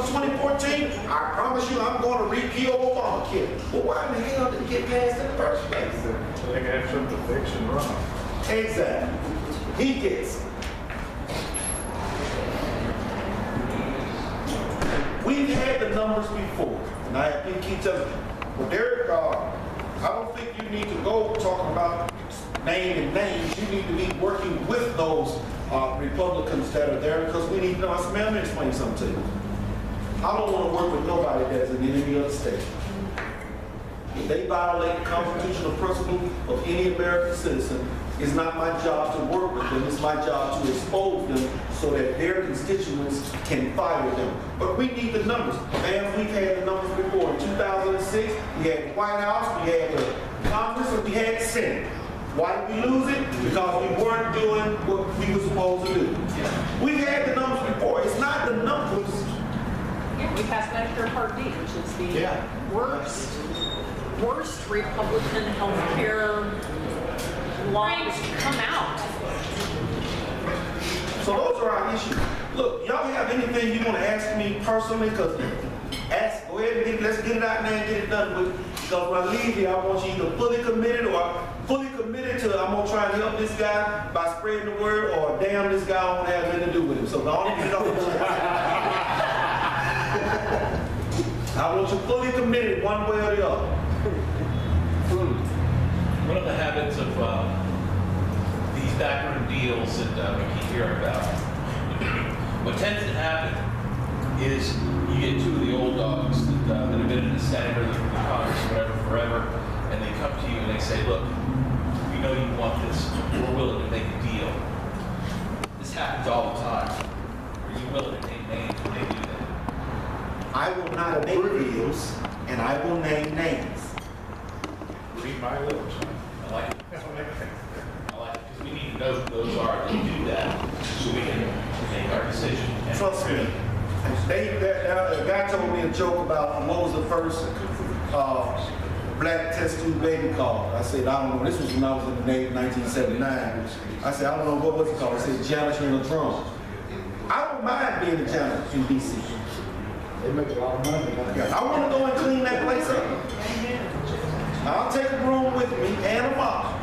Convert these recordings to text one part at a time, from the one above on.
comes 2014, I promise you I'm going to repeal Obamacare. Well, why in the hell did it get passed in the first place? So they can have something to fix and run. Exactly. He gets it. We've had the numbers before, and I have keep telling you, well, Derrick, I don't think you need to go talking about naming names. You need to be working with those Republicans that are there because we need to know. I said, man, let me explain something to you. I don't want to work with nobody that's an enemy of the state. If they violate the constitutional principle of any American citizen, it's not my job to work with them. It's my job to expose them so that their constituents can fire them. But we need the numbers. Man, we've had the numbers before. In 2006, we had the White House, we had the Congress, and we had the Senate. Why did we lose it? Because we weren't doing what we were supposed to do. We've had the numbers before. It's not the numbers. Yeah, we passed Medicare Part D, which is the worst Republican health care laws to come out. So those are our issues. Look, y'all have anything you want to ask me personally? Because go ahead and let's get it out now and get it done with. Because when I leave here, I want you either fully committed or fully committed to I'm going to try to help this guy by spreading the word, or damn, this guy I don't have anything to do with him. So don't get it on. I want you fully committed one way or the other. One of the habits of these backroom deals that we keep hearing about, what tends to happen is you get two of the old dogs that have been in the Senate or the Congress or whatever forever, and they come to you and they say, look, we know you want this, we're willing to make a deal. This happens all the time. Are you willing to name names when they do that? I will not make deals, and I will name names. Read my lips. I like it. I like it, because we need to know who those are to do that, so we can make our decision. Trust me. A guy told me a joke about what was the first black test tube baby called. I said, I don't know. This was when I was in the Navy in 1979. I said, I don't know what was it called. I said, janitor in a drum. I don't mind being a janitor in D.C. They make a lot of money. I want to go and clean that place up. I'll take a broom with me and a mop,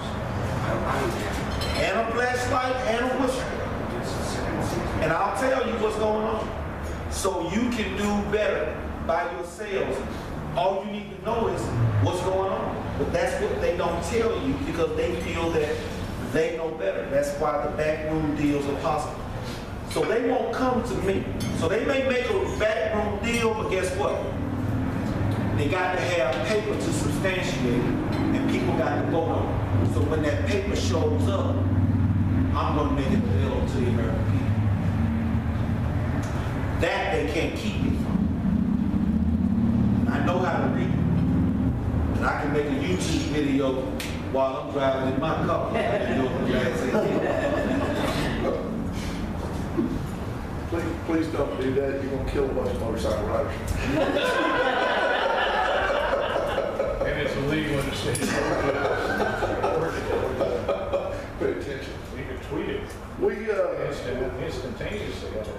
and a flashlight and a whistle. And I'll tell you what's going on. So you can do better by yourselves. All you need to know is what's going on. But that's what they don't tell you because they feel that they know better. That's why the backroom deals are possible. So they won't come to me. So they may make a backroom deal, but guess what? They got to have paper to substantiate it, and people got to vote on it. So when that paper shows up, I'm going to make it available to the American people. That they can't keep me from. I know how to read. And I can make a YouTube video while I'm driving in my car. Please don't do that. You're going to kill a bunch of motorcycle riders. And it's illegal in the state. Pay attention. You can tweet it. We, instantaneously out there.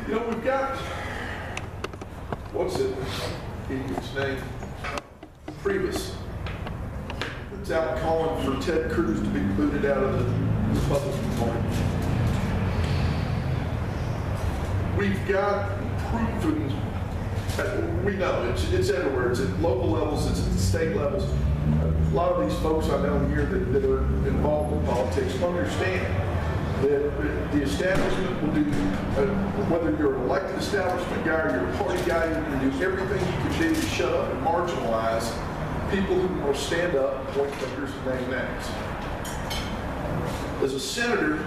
you know, we've got, what's it, idiot's name? Priebus. It's out calling for Ted Cruz to be booted out of the Republican Party. We've got proven, we know, it's everywhere. It's at local levels, it's at the state levels. A lot of these folks I know here that are involved in politics understand that the establishment will do, whether you're an elected establishment guy or you're a party guy, you're going to do everything you can do to shut up and marginalize people who will stand up, point fingers, and name names. As a senator,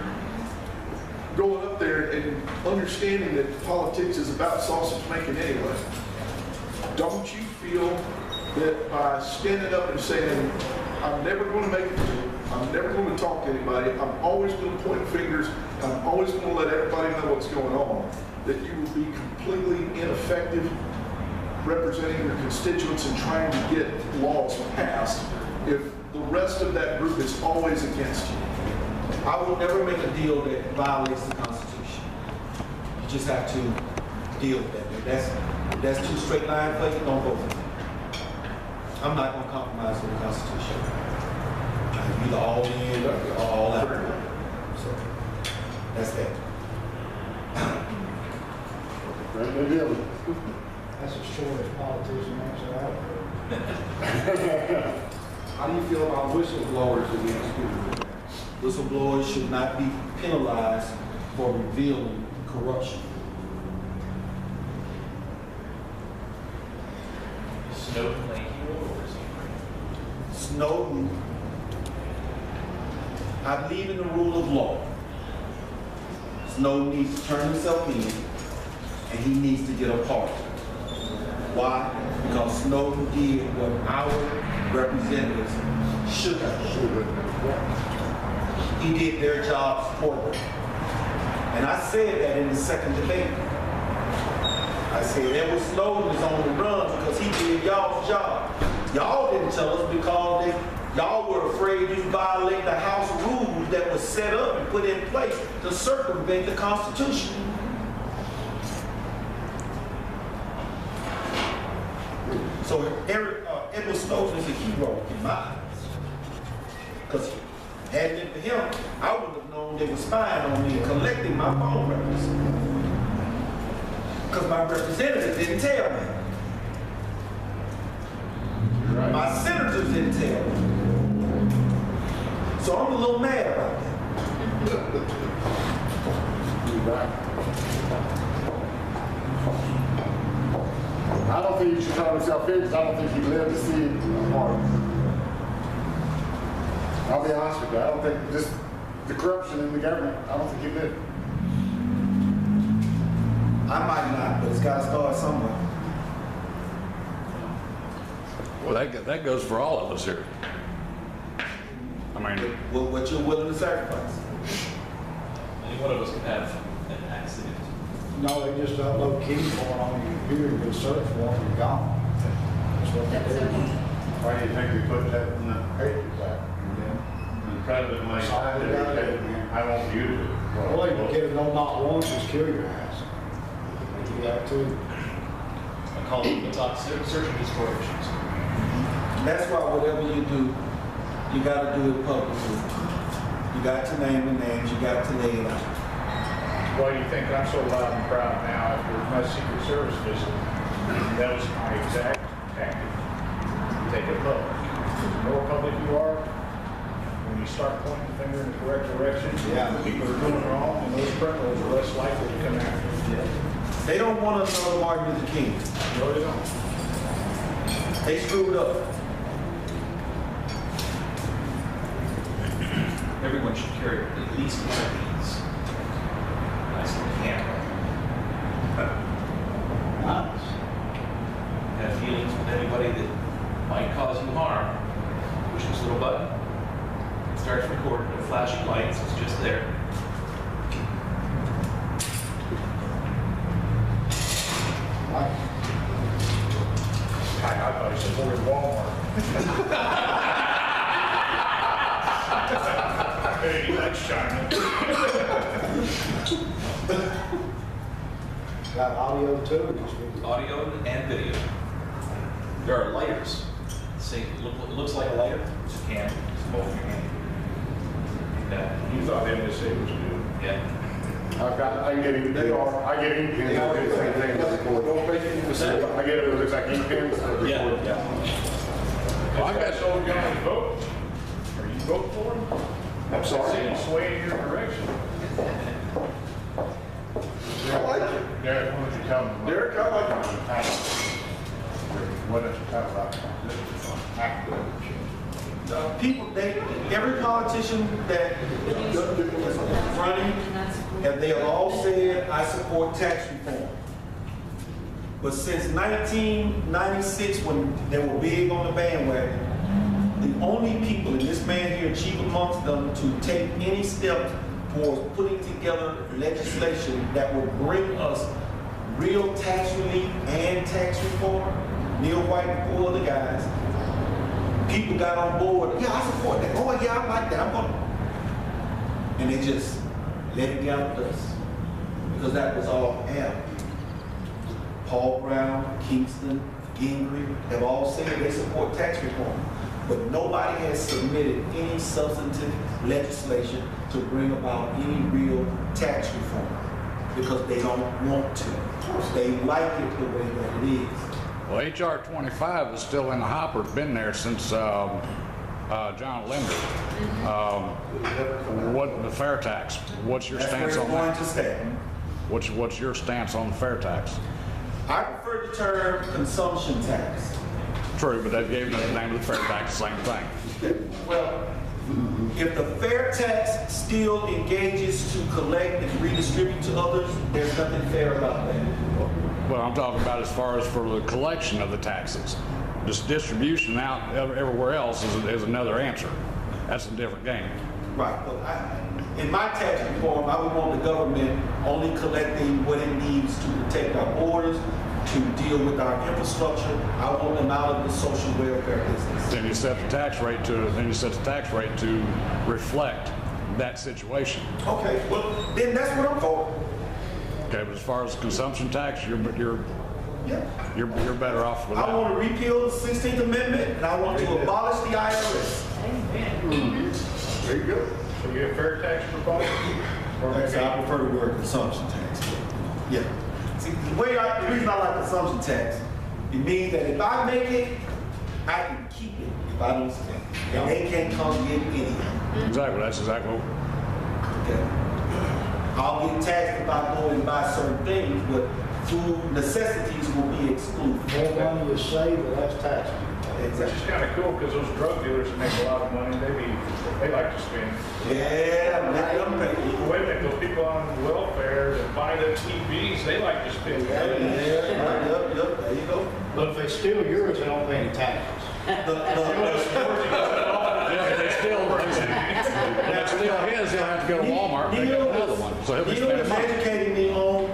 going up there and understanding that politics is about sausage making anyway, don't you feel that by standing up and saying, I'm never going to make it, I'm never going to talk to anybody, I'm always going to point fingers, I'm always going to let everybody know what's going on, that you will be completely ineffective representing your constituents and trying to get laws passed if the rest of that group is always against you? I will never make a deal that violates the Constitution. You just have to deal with that. if that's too straight line for you, don't vote for me. I'm not gonna compromise with the Constitution. I'm either all in or all out. So, that's that. That's the shortest politician answer I've heard. How do you feel about whistleblowers against you? Whistleblowers should not be penalized for revealing corruption. Snowden playing hero or is he? Snowden, I believe in the rule of law. Snowden needs to turn himself in, and he needs to get a pardon. Why? Because Snowden did what our representatives should have done. He did their jobs for them. And I said that in the second debate. I said Edward Snowden is on the run because he did y'all's job. Y'all didn't tell us because y'all were afraid you violate the House rules that was set up and put in place to circumvent the Constitution. So Edward Snowden is a hero in my eyes. Because had it been for him, I would have known they were spying on me and collecting my phone records. Because my representatives didn't tell me. Right. My senators didn't tell me. So I'm a little mad about that. You're right. I don't think he should turn himself in because I don't think he lived to see it hard. I'll be honest with you. I don't think just the corruption in the government, I don't think he lived. I might not, but it's got to start somewhere. Well, that goes for all of us here. I mean, What you're willing to sacrifice. Any one of us can have an accident. No, they just upload keys for it on your computer, you can search for them, you're gone. That's what they do. Why do you think we put that in the paper back? And the president might sign it, I won't use it. Well, you can get it no not once, just kill your ass. They do that too. I call it search and destroy issues. That's why whatever you do, you got to do it publicly. You got to name the names, you got to lay it out. Why do you think I'm so loud and proud now after my Secret Service visit? That was my exact tactic. Take it public. The more public you are, when you start pointing the finger in the correct direction, the people are doing wrong, and those criminals are less likely to come after you. They don't want another Martin Luther King. No, they don't. They screwed up. Everyone should carry at least one of these. Nice little camera. Nice. Have feelings with anybody that might cause you harm. Push this little button. It starts recording with flashing lights. It's just there. Nice. I thought he supported Walmart. Hey, that's shining. Got audio too, or just video? Audio and video. There are lighters. See, it looks like a lighter. It's a can. It's both your hand. You thought MSA was good. Yeah. I can get ink. I get ink pens. I do the same thing. I get it. It looks like ink pens. Yeah. Well, I got so young vote. Are you vote for him? I'm sorry. See him sway in your direction. I like it. Derek, why don't you tell them? Derek, I like it. What is it about? People, every politician that is running, and they have all said, I support tax reform. But since 1996, when they were big on the bandwagon, the only people, and this man here, chief amongst them, to take any steps towards putting together legislation that would bring us real tax relief and tax reform, Neil White and four other guys, people got on board, yeah, I support that. Oh, yeah, I like that. I'm going to. And they just let it get out of us. Because that was all hell. Paul Brown, Kingston, Gingrey have all said they support tax reform. But nobody has submitted any substantive legislation to bring about any real tax reform because they don't want to. They like it the way that it is. Well, HR 25 is still in the hopper. It's been there since John Linder. What the fair tax? What's your That's where stance it's on going that? to stay. What's your stance on the fair tax? I prefer the term consumption tax. True, but they gave the name of the fair tax, the same thing. Well, if the fair tax still engages to collect and redistribute to others, there's nothing fair about that. Well, I'm talking about as far as for the collection of the taxes. Just distribution out everywhere else is another answer. That's a different game. Right. Well, in my tax reform, I would want the government only collecting what it needs to protect our borders, to deal with our infrastructure. I want them out of the social welfare business. Then you set the tax rate to reflect that situation. Okay. Well, then that's what I'm for. Okay, but as far as consumption tax, you're Yeah. better off with I that. want to repeal the 16th Amendment, and I want to abolish the IRS. There you go. So you have fair tax proposal? Or Like I said, I maybe- prefer the word consumption tax. Yeah. See, the reason I like consumption tax, it means that if I make it, I can keep it if I don't spend it. And they can't come get any of it. Exactly, that's exactly what. Okay. I'll get taxed if I go and buy certain things, but food necessities will be excluded. More money you save, the less tax. Which is kind of cool because those drug dealers that make a lot of money, they like to spend. Yeah, let them pay. Wait a minute, those people on welfare that buy the TVs, they like to spend. Yeah, yep, there you go. But if they steal yours, they don't pay any taxes. Yeah, they still, that's still his, he'll have to go to Walmart and get another one. So he'll be Neil spending is money. educating me on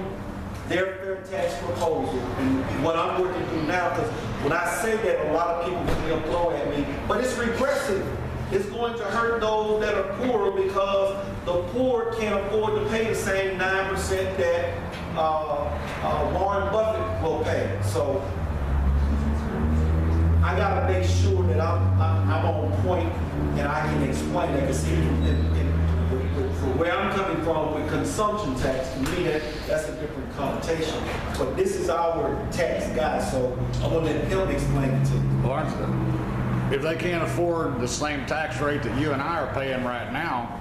their fair tax proposal and what I'm working through now, because when I say that, a lot of people will throw at me, but it's regressive. It's going to hurt those that are poorer because the poor can't afford to pay the same 9% that Warren Buffett will pay. So I gotta make sure that I'm on point and I can explain that. Because from where I'm coming from with consumption tax, to me that's a different connotation. But this is our tax guy, so I'm gonna let him explain it to you. Well, if they can't afford the same tax rate that you and I are paying right now,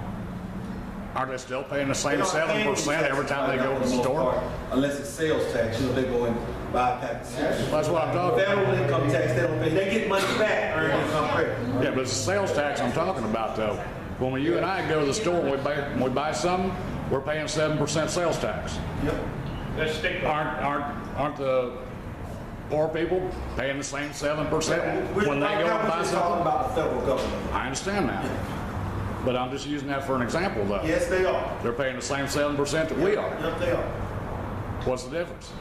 aren't they still paying the same 7% every time they go to the store? Unless it's sales tax, they go and buy a pack of cigarettes. That's what I'm talking about. Federal income tax, they don't pay. They get money back, earned income credit. Yeah, but it's the sales tax I'm talking about though. When you and I go to the store and we buy something, we're paying 7% sales tax. Yep. That's state. Aren't the poor people paying the same 7% when they go and buy We're talking something? about the federal government. I understand that. But I'm just using that for an example though. Yes, they are. They're paying the same 7% that we are. Yep, they are. What's the difference?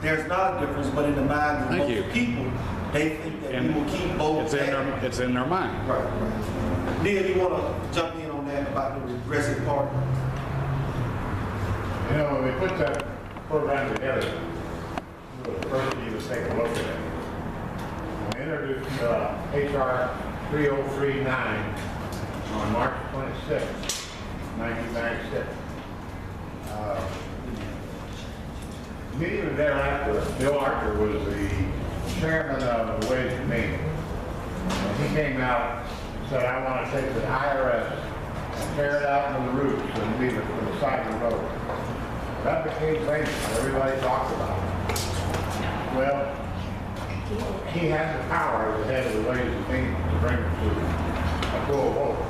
There's not a difference, but in the minds of Thank you. most people, they think that we will keep both. It's in their mind. Right, right. Neil, you want to jump in on that about the regressive part? You know, when we put that program together, it was first you to take a look at it. We introduced HR 3039 on March 26, 1996. Immediately thereafter, Bill Archer was the chairman of the Ways and Means. And he came out and said, I want to take the IRS and tear it out into the roots and leave it for the side of the road. That became famous. Everybody talked about it. Well, he had the power as the head of the Ways and Means to bring it to a full vote.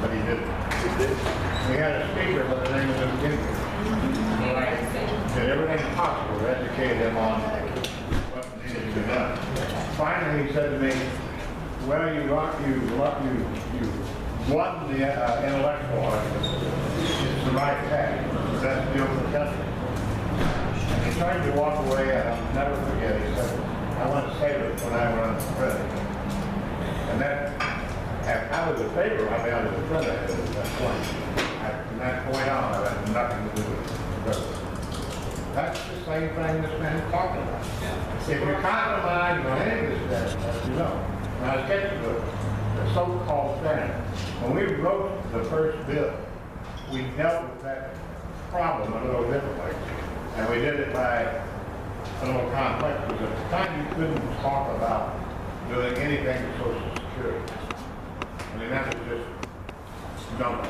But he didn't. We had a speaker by the name of Mr Derrick. Did everything possible to educate him on what needed to be done. Finally, he said to me, well, you won the intellectual argument. It's the right path. That's the open country. And he tried to walk away, and I'll never forget. He said, I want to save it when I run for president. And that, I was a favor. I mean, I was a president at that point. From that point on, I had nothing to do with the president. That's the same thing this man's talking about. If you compromise on any of this stuff, you know. Now, I get to the so-called standard. When we wrote the first bill, we dealt with that problem a little differently. And we did it by a little complex, because at the time you couldn't talk about doing anything with Social Security. I mean, that was just dumb.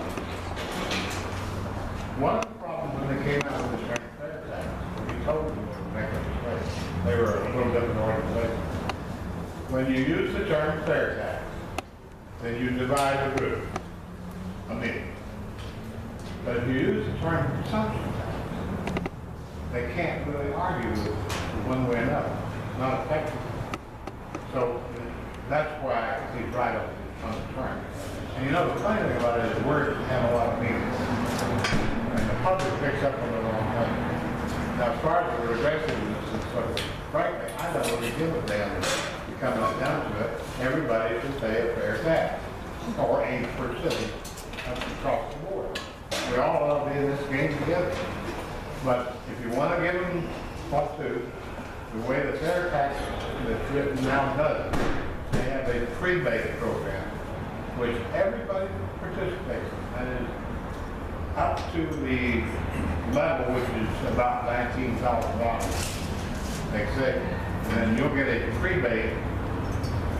One of the problems when they came out with the Sharing Fair Tax, we told them to make a mistake. They were a little different organization. When you use the term fair tax, then you divide the group, a million. But if you use the term consumption tax, they can't really argue with it one way or another, not effectively. So that's why he's right on the term. And you know, the funny thing about it is words have a lot of meaning. And the public picks up on the wrong thing. Now, as far as the regressiveness and sort of, frankly, I don't really give a damn if you come down to it. Everybody should pay a fair tax, or 8% across the board. We all ought to be in this game together. But if you want to give them what to, the way the fair tax that's written now does, they have a prebate program, which everybody participates in. That is up to the level which is about $19,000, they say. And then you'll get a prebate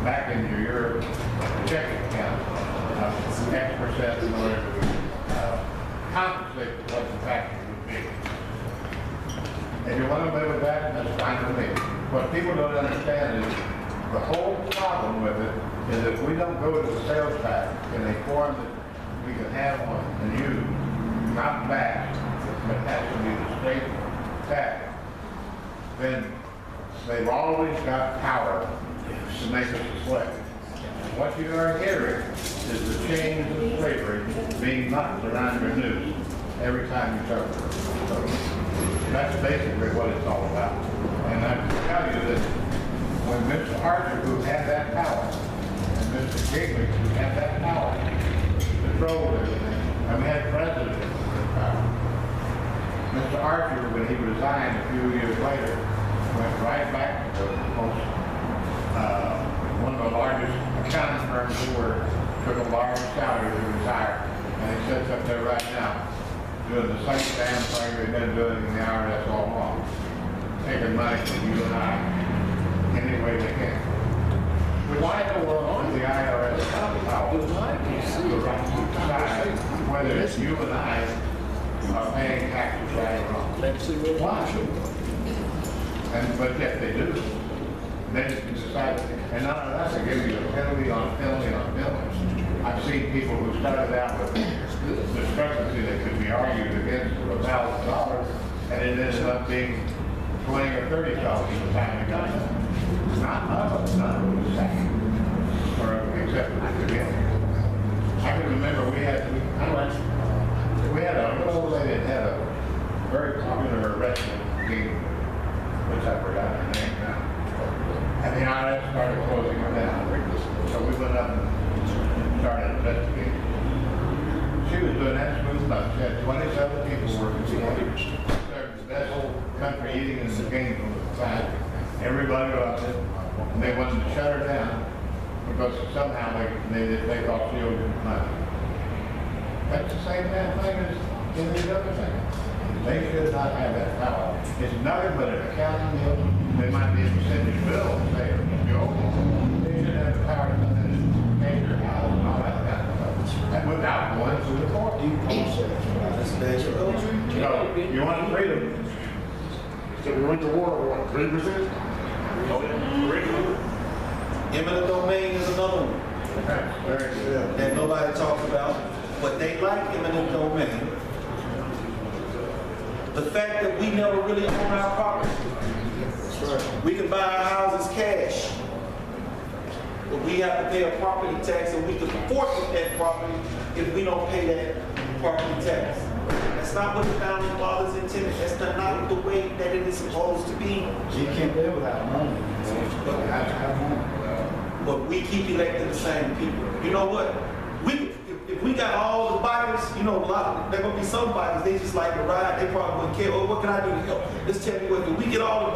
back into your checking account, X% in order to compensate for what the taxes would be. If you want to live with that, that's fine with me. What people don't understand is the whole problem with it is if we don't go to the sales tax in a form that we can have on and use, not back, but has to be the state tax, then they've always got power to make us a slave. And what you are hearing is the chains of slavery being knocked around your noose every time you talk. So that's basically what it's all about. And I can tell you that when Mr. Archer, who had that power, and Mr. Gingrich, who had that power, controlled everything, and we had presidents with that power. Mr. Archer, when he resigned a few years later, went right back to the most, one of the largest accounting firms in the world, took a large salary to retire, and he sits up there right now, doing the same damn thing they've been doing in the IRS all along, taking money from you and I any way they can. Why in the world does the IRS have the power to decide whether it's you and I are paying taxes right or wrong? Why? But yet they do. Then you can decide, and not only that, they give you a penalty on penalty on penalty. I've seen people who started out with discrepancy that could be argued against for $1,000, and it ended up being $20 or $30 by the time they got it. Not of it, none of it was second, or except at the beginning. I can remember we had a little lady that had a very popular restaurant game, which I forgot her name now. And the IRS started closing her down. So we went up and started investigating. She was doing that smooth enough. She had 27 people working together. Served the best whole country eating in the game from the side. Everybody loved it. And they wanted to shut her down because somehow they thought she owed them money. That's the same damn thing as in these other things. They should not have that power. It's nothing but an accounting deal. They might be able to send you a bill and say, you owe them. They should have the power to come in and pay your house and all that kind of stuff. And without going through the court. So, you want freedom? So we went to war, what, 3%? Eminent domain is another one Very good. that nobody talks about, but they like eminent domain. The fact that we never really own our property. We can buy our houses cash, but we have to pay a property tax, and we can forfeit that property if we don't pay that property tax. That's not what the founding fathers intended. That's not the way that it is supposed to be. You can't live without money. You have to have money. But we keep electing the same people. You know what? If we got all the bikers, you know, there gonna be some bikers, they just like to ride, they probably wouldn't care, oh, what can I do to help? Just tell me what, do we get all the bikers?